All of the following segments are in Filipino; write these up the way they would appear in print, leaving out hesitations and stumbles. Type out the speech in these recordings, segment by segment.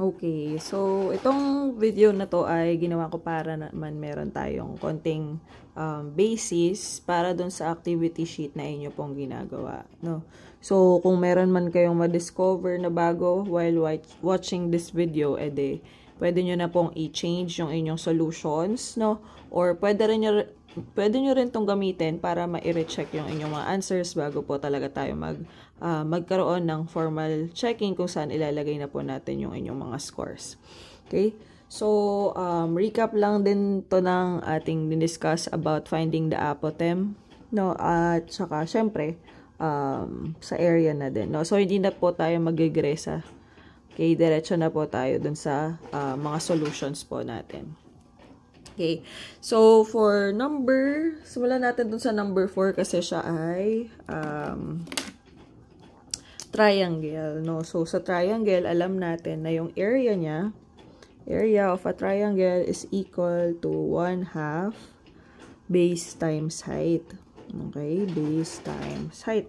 Okay, so itong video na to ay ginawa ko para naman meron tayong konting basis para dun sa activity sheet na inyo pong ginagawa, no? So, kung meron man kayong ma-discover na bago while watching this video, edi, pwede nyo na pong i-change yung inyong solutions, no? Or pwede nyo rin tong gamitin para ma-recheck yung inyong mga answers bago po talaga tayo magkaroon ng formal checking kung saan ilalagay na po natin yung inyong mga scores. Okay? So, recap lang din to ng ating discuss about finding the apotem, no? At saka, syempre, sa area na din, no? So, hindi na po tayo mag-regresa. Okay? Diretso na po tayo dun sa mga solutions po natin. Okay. So, for simulan natin dun sa number 4 kasi siya ay triangle, no? So, sa triangle, alam natin na yung area of a triangle is equal to 1/2 base times height. Okay? Base times height.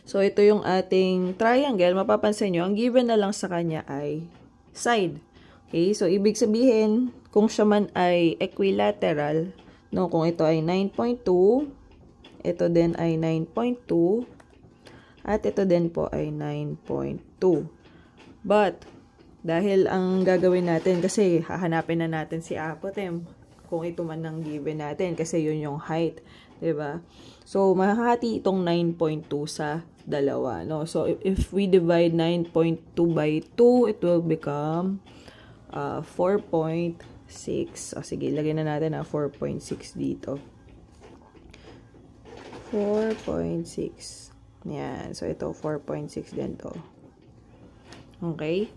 So, ito yung ating triangle. Mapapansin nyo, ang given na lang sa kanya ay side. Okay? So, ibig sabihin, kung siya man ay equilateral, no? Kung ito ay 9.2, ito din ay 9.2, at ito din po ay 9.2. But, dahil ang gagawin natin, kasi hahanapin na natin si apotem, kung ito man ang given natin, kasi yun yung height, diba? So, mahahati itong 9.2 sa dalawa, no? So, if we divide 9.2 by 2, it will become 4.6. O, sige, lagay na natin 4.6 dito. 4.6. Yan. So, ito, 4.6 din to. Okay?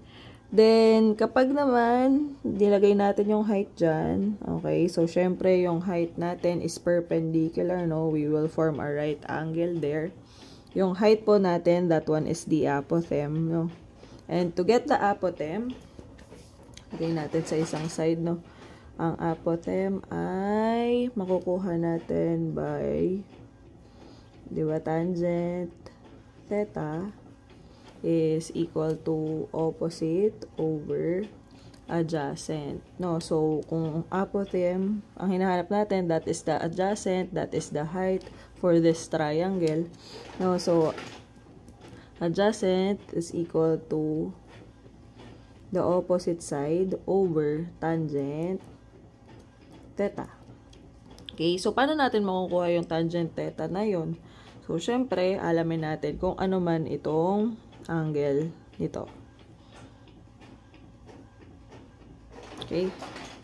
Then, kapag naman, nilagay natin yung height dyan. Okay? So, syempre, yung height natin is perpendicular, no? We will form a right angle there. Yung height po natin, that one is the apotem, no? And to get the apotem, lagay natin sa isang side, no? Ang apotem ay makukuha natin by, di ba, tangent theta is equal to opposite over adjacent, no? So, kung apotem, ang hinahanap natin, that is the adjacent, that is the height for this triangle, no? So, adjacent is equal to the opposite side over tangent theta. Okay, so paano natin makukuha yung tangent theta na yun? So, syempre, alamin natin kung ano man itong angle nito. Okay,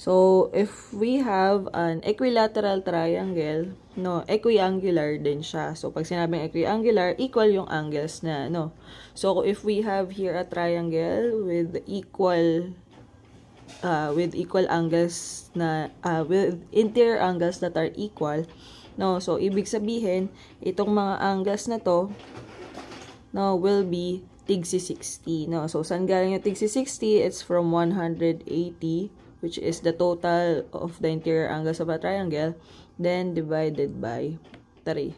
so if we have an equilateral triangle, no, equiangular din siya. So, pag sinabing equiangular, equal yung angles na, no? So, if we have here a triangle with equal angles na, with interior angles that are equal, no? So, ibig sabihin, itong mga angles na to, no, will be tigsi 60, no? So, saan galing yung tigsi 60? It's from 180, which is the total of the interior angles of a triangle, then divided by 3.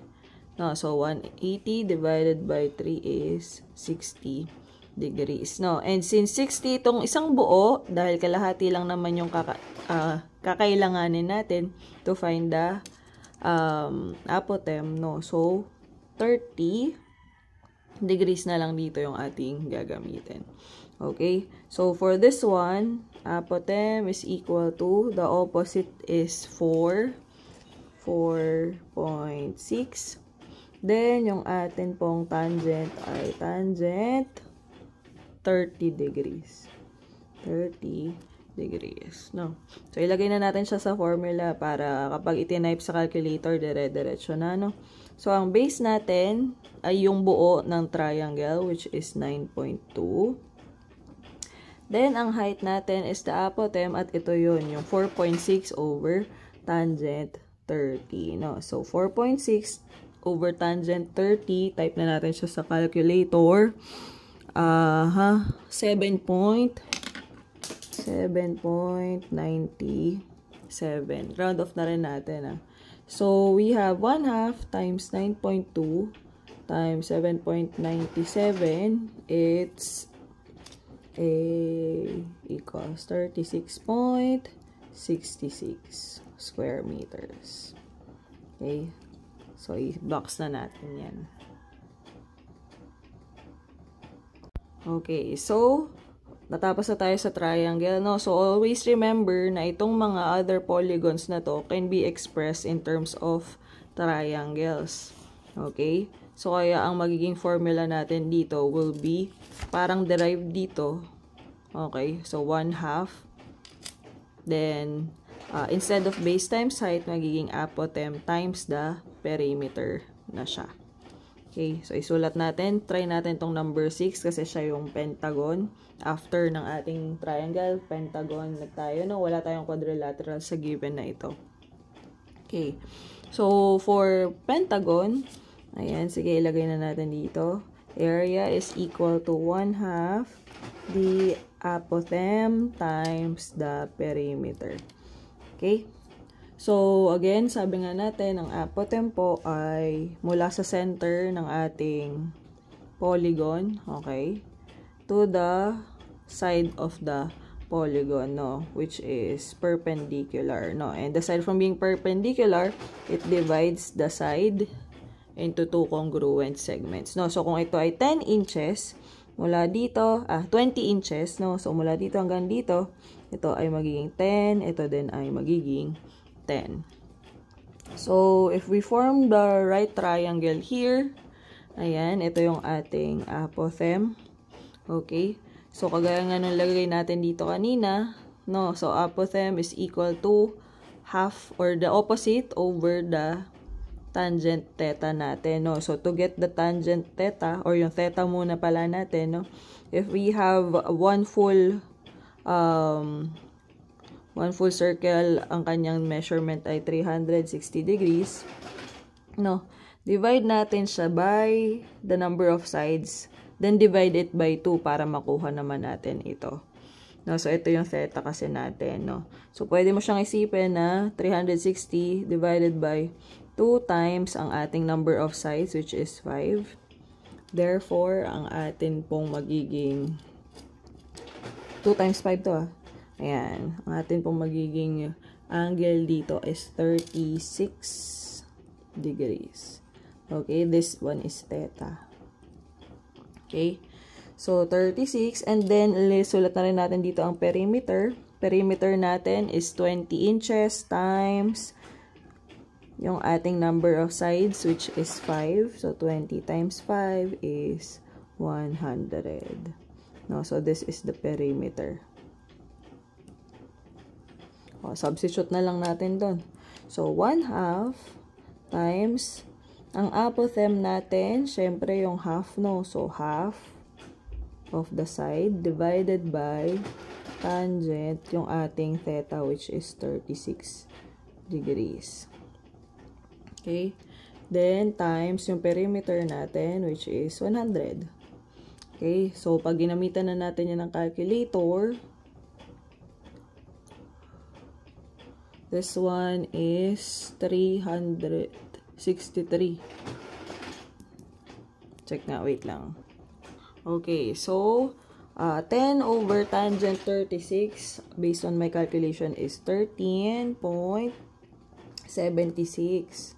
No, so 180 divided by 3 is 60 degrees, no? And since 60 itong isang buo, dahil kalahati lang naman yung kakailanganin natin to find the apotem, no? So 30 degrees na lang dito yung ating gagamitin. Okay? So for this one, apotem is equal to, the opposite is 4.6. Then, yung atin pong tangent ay tangent 30 degrees. 30 degrees. No? So, ilagay na natin siya sa formula para kapag itinipe sa calculator, dire-diretso na, no? So, ang base natin ay yung buo ng triangle, which is 9.2. Then, ang height natin is the apotem, at ito yun, yung 4.6 over tangent 30. No? So, 4.6 over tangent 30, type na natin siya sa calculator. 7.97. Round off na rin natin. So, we have 1/2 times 9.2 times 7.97. It's equals 36.66 square meters. Okay? So, i-box na natin yan. Okay, so, natapos na tayo sa triangle, no? So, always remember na itong mga other polygons na to can be expressed in terms of triangles. Okay? So, kaya ang magiging formula natin dito will be parang derived dito. Okay? So, 1/2. Then, instead of base times height, magiging apothem times the perimeter na siya. Okay, so isulat natin. Try natin tong number 6 kasi siya yung pentagon. After ng ating triangle, pentagon na tayo. No? Wala tayong quadrilateral sa given na ito. Okay, so for pentagon, ayan, sige, ilagay na natin dito. Area is equal to 1/2 the apothem times the perimeter. Okay? So, again, sabi nga natin, ang apothem po ay mula sa center ng ating polygon, okay, to the side of the polygon, no, which is perpendicular, no. And aside from being perpendicular, it divides the side into two congruent segments, no. So, kung ito ay 10 inches, mula dito, 20 inches, no. So, mula dito hanggang dito, ito ay magiging 10, ito din ay magiging 10. So, if we form the right triangle here, ayan, ito yung ating apothem. Okay? So, kagaya nga nung lagay natin dito kanina, no? So, apothem is equal to half or the opposite over the tangent theta natin, no? So, to get the tangent theta, or yung theta muna pala natin, no? If we have one full circle, ang kanyang measurement ay 360 degrees. No, divide natin siya by the number of sides, then divide it by 2 para makuha naman natin ito. No, so ito yung theta kasi natin, no. So pwede mo siyang isipin na 360 divided by 2 times ang ating number of sides, which is 5. Therefore, ang atin pong magiging 2 times 5 to, ayan, ang atin pong magiging angle dito is 36 degrees. Okay, this one is theta. Okay, so 36, and then sulat na rin natin dito ang perimeter. Perimeter natin is 20 inches times yung ating number of sides, which is 5. So 20 times 5 is 100. No, so this is the perimeter. O, substitute na lang natin doon. So, 1/2 times, ang apothem natin, syempre yung half, no? So, half of the side divided by tangent, yung ating theta, which is 36 degrees. Okay? Then, times yung perimeter natin, which is 100. Okay? So, pag ginamitan na natin yan ng calculator, this one is 363. Check nga, wait lang. Okay, so 10 over tangent 36 based on my calculation is 13.76.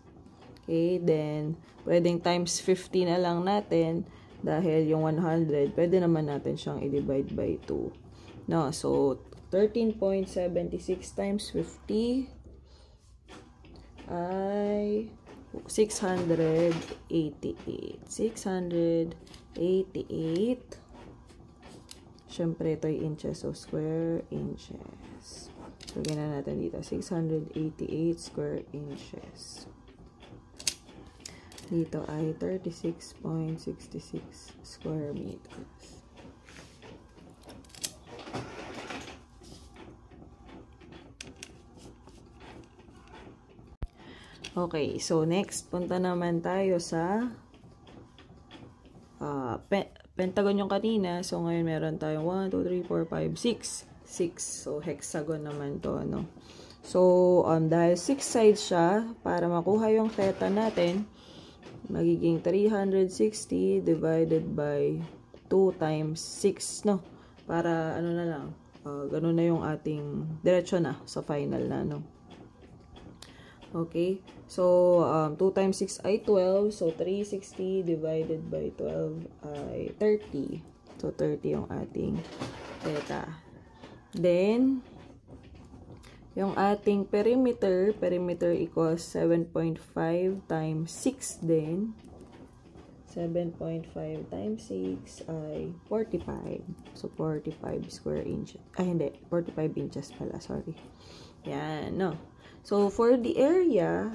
Okay, then pwedeng times 50 na lang natin dahil yung 100, pwede naman natin siyang i-divide by 2. No, so 13.76 times 50 ay 688. 688. Siyempre, ito ay inches, so square inches. Lagyan na natin dito, 688 square inches. Dito ay 36.66 square meters. Okay, so next, punta naman tayo sa pentagon yung kanina. So, ngayon meron tayong 1, 2, 3, 4, 5, 6. 6. So, hexagon naman to, no? So, dahil 6 sides siya, para makuha yung theta natin, magiging 360 divided by 2 times 6, no? Para ano na lang, ganun na yung ating diretso na sa final na, no? Okay, so 2 times 6 ay 12, so 360 divided by 12 ay 30. So 30 yung ating theta. Then, yung ating perimeter equals 7.5 times 6 din. 7.5 times 6 ay 45. So, 45 square inches. Ay, hindi. 45 inches pala. Sorry. Yan, no? So, for the area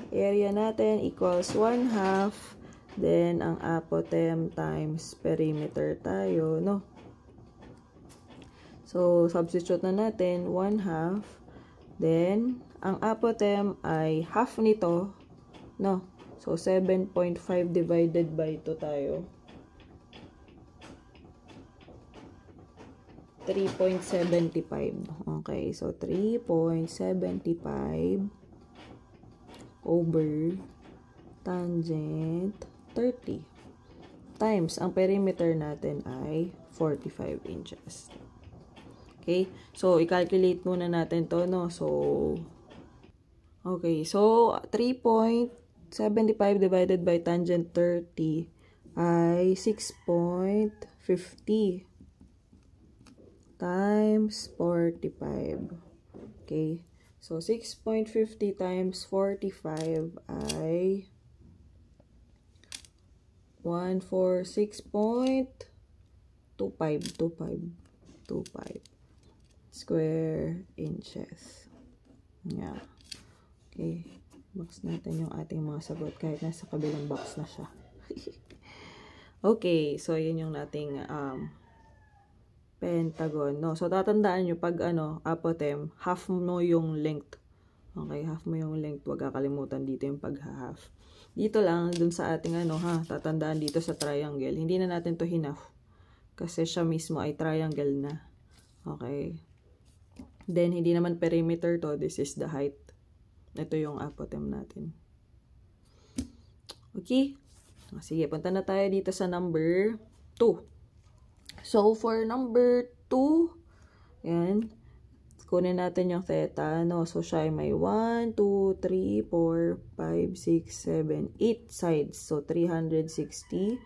natin equals 1/2. Then, ang apotem times perimeter tayo, no? So, substitute na natin 1/2. Then, ang apotem ay half nito, no? So, 7.5 divided by 2 tayo. 3.75. Okay, so 3.75 over tangent 30 times ang perimeter natin ay 45 inches. Okay, so i-calculate muna natin to, no? So, okay, so 3.75 divided by tangent 30 ay 6.50 times 45. Okay, so 6.50 times 45 ay 146.25 square inches. Yeah. Okay. Box natin yung ating mga sagot kahit nasa kabilang box na siya. Okay. So, yun yung nating pentagon. No? So, tatandaan nyo pag apotem, half mo yung length. Okay. Half mo yung length. Huwag kakalimutan dito yung pag-half. Dito lang, dun sa ating tatandaan dito sa triangle. Hindi na natin to hinaf. Kasi siya mismo ay triangle na. Okay. Then, hindi naman perimeter to. This is the height. Ito yung apotem natin. Okay? Sige, punta na tayo dito sa number 2. So, for number 2, yan, kunin natin yung theta, no? So, siya ay may 1, 2, 3, 4, 5, 6, 7, 8 sides. So, 360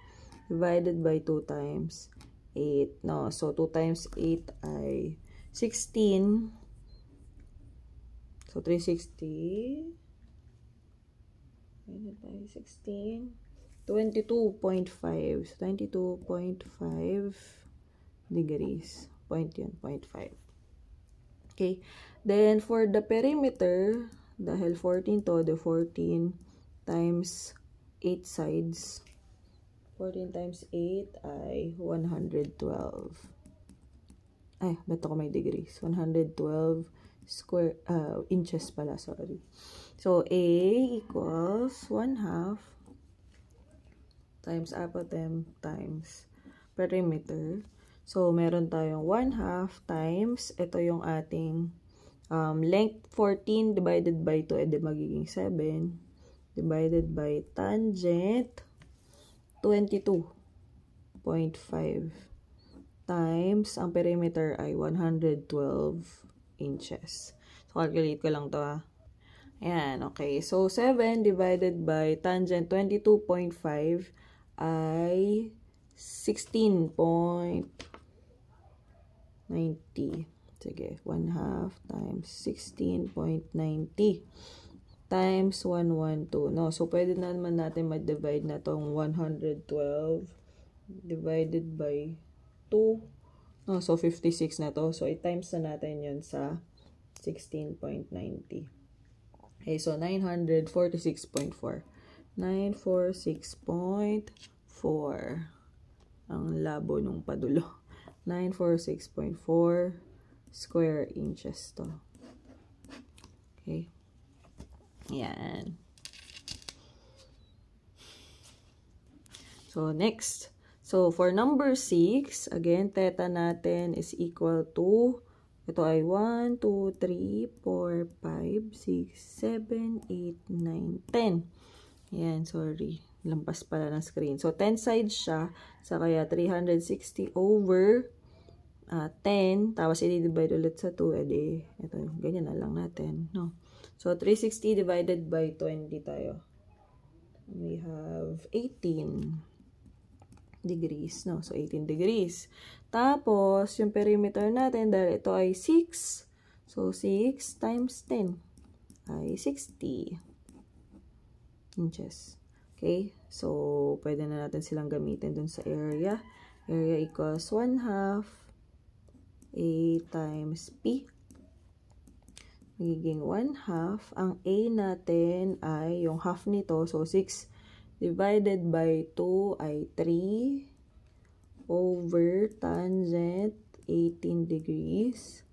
divided by 2 times 8, no? So, 2 times 8 ay 16. So, 360 divided by 16. 22.5. So, 22.5 degrees. Point yun, 0.5. Okay. Then, for the perimeter, dahil 14 to, the 14 times 8 sides. 14 times 8 ay 112. Ay, ba't ako may degrees? 112 square inches pala, sorry. So, A equals 1/2 times apotem times perimeter. So, meron tayong 1/2 times, ito yung ating length 14 divided by 2, edi magiging 7 divided by tangent 22.5 times, ang perimeter ay 112 inches. So, calculate ko lang to Ayan, okay. So, 7 divided by tangent 22.5 ay 16.90. Sige, 1/2 times 16.90 times 112. No, so, pwede na naman natin mag-divide na tong 112 divided by 2. No, so, 56 na to. So, i-times na natin yun sa 16.90. Okay, so 946.4. 946.4. Ang labo nung padulo. 946.4 square inches to. Okay. Yan. So, next. So, for number 6, again, theta natin is equal to, ito ay 1, 2, 3, 4, 5, 6, 7, 8, 9, 10. Ayan, sorry. Lampas pala ng screen. So, 10 sides siya. So, kaya 360 over 10, tapos i-divide ulit sa 2, edi, ito, ganyan na lang natin, no? So, 360 divided by 20 tayo. We have 18 degrees, no? So, 18 degrees. Tapos, yung perimeter natin, dahil ito ay 6, so, 6 times 10 ay 60 inches. Okay? So, pwede na natin silang gamitin dun sa area. Area equals 1/2 A times P. Magiging 1/2. Ang A natin ay yung half nito. So, 6 divided by 2 ay 3 over tangent 18 degrees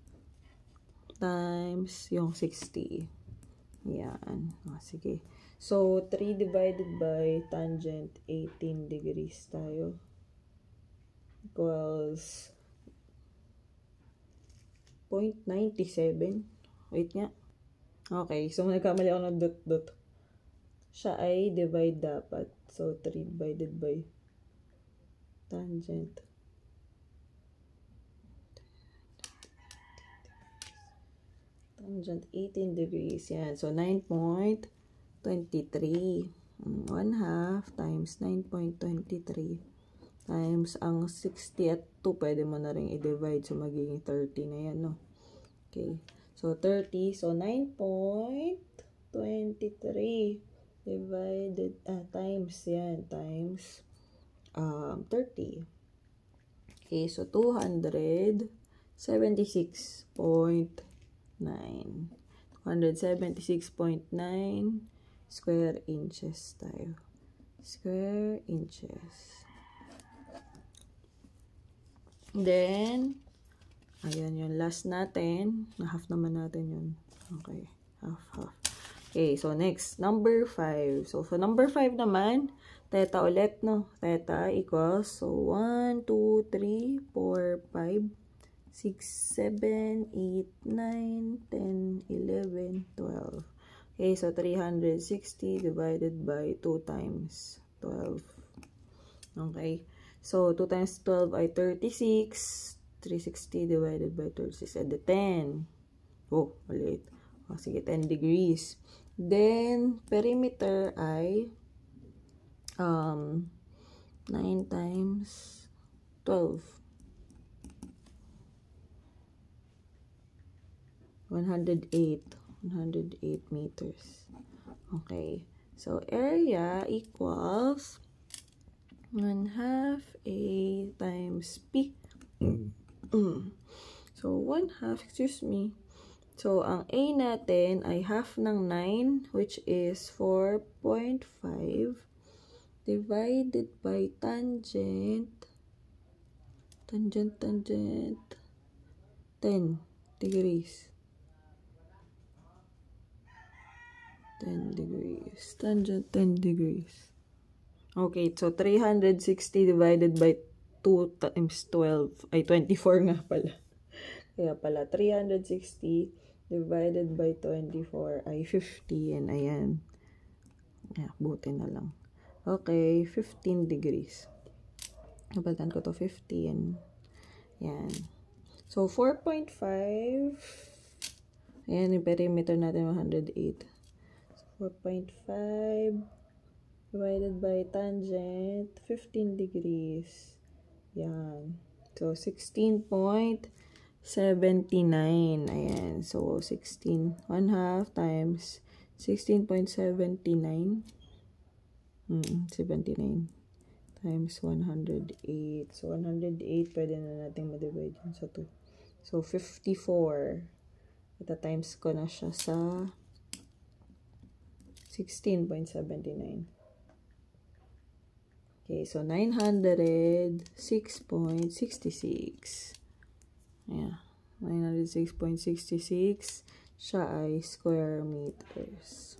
times yung 60. Yan. Sige. So, 3 divided by tangent 18 degrees tayo. Equals 0.97. Wait nga. Okay. So, nagkamali ako ng dot-dot. Siya ay divide dapat. So, 3 divided by tangent. Tangent 18 degrees. Yan. So, 9.23. 1/2 times 9.23 times ang 60 at 2. Pwede mo na rin i-divide. So, magiging 30 na yan, no? Okay. So, 30. So, 9.23 divided, times yan. Times 30. Okay. So, 276.9. 276.9 square inches tayo. Square inches. Then, ayan yung last natin. Na-half naman natin yun. Okay. Half. Okay, so next. Number 5. So, for number 5 naman, theta ulit, no? Theta equals, so, 1, 2, 3, 4, 5, 6, 7, 8, 9, 10, 11, 12. Okay, so 360 divided by 2 times 12. Okay, so 2 times 12 ay 36. 360 divided by 36 ay 10. Oh, ulit. Oh, sige, 10 degrees. Then, perimeter ay 9 times 12. 108 meters. Okay. So, area equals 1/2 A times P. So, 1/2, excuse me. So, ang A natin ay half ng 9, which is 4.5 divided by tangent 10 degrees. 10 degrees. Tangent 10 degrees. Okay, so 360 divided by 2 times 12. Ay, 24 nga pala. Kaya pala, 360 divided by 24 ay 50. And ayan. Buti na lang. Okay, 15 degrees. Napalitan ko to 15. Yan. So, 4.5. Ayan, yung perimeter natin 108. 4.5 divided by tangent 15 degrees. Yan. So, 16.79. Ayan. So, 16. 1/2 times 16.79. 79 times 108. So, 108 pwede na natin ma-divide yun sa 2. So, 54. Ito times ko na siya sa 16.79. Okay, so 906.66. Yeah, 906.66. Siya ay square meters.